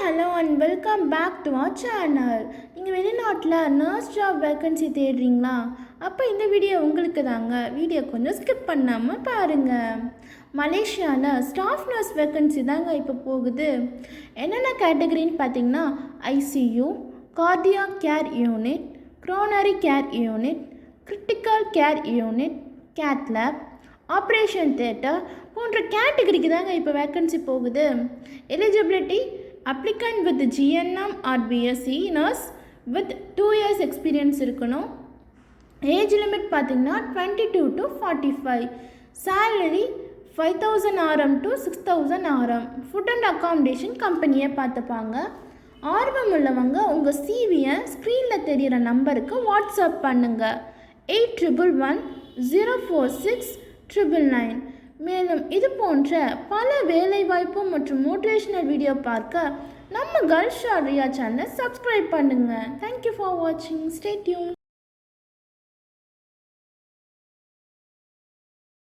hello and welcome back to our channel. நீங்கள் வெளிநாட்டில் nurse job vacancy தேடுறீங்களா? அப்போ இந்த வீடியோ உங்களுக்கு தாங்க. வீடியோ கொஞ்சம் ஸ்கிப் பண்ணாமல் பாருங்கள். மலேசியாவில் ஸ்டாஃப் நர்ஸ் வேக்கன்சி தாங்க இப்போ போகுது. என்னென்ன கேட்டகரின்னு பார்த்தீங்கன்னா ICU, cardiac care unit, coronary care unit, critical care unit, cath lab, operation theatre போன்ற கேட்டகரிக்கு தாங்க இப்போ வேக்கன்சி போகுது. Eligibility applicant with GNM or BSc nurse with 2 years experience இருக்கணும். ஏஜ் லிமிட் பார்த்திங்கன்னா 22 to 45. Salary 5000 RM to 6000 RM. Food and accommodation கம்பெனியை பார்த்துப்பாங்க. ஆர்வம் உள்ளவங்க உங்கள் சிவியை ஸ்க்ரீனில் தெரிகிற நம்பருக்கு வாட்ஸ்அப் பண்ணுங்கள். 81104699. மேலும் இது போன்ற பல வேலைவாய்ப்பு மற்றும் மோட்டிவேஷனல் வீடியோ பார்க்க நம்ம கேர்ள்ஸ் ஷாட் ரியா சேனலை சப்ஸ்கிரைப் பண்ணுங்கள். தேங்க்யூ ஃபார் வாட்சிங். Stay tune.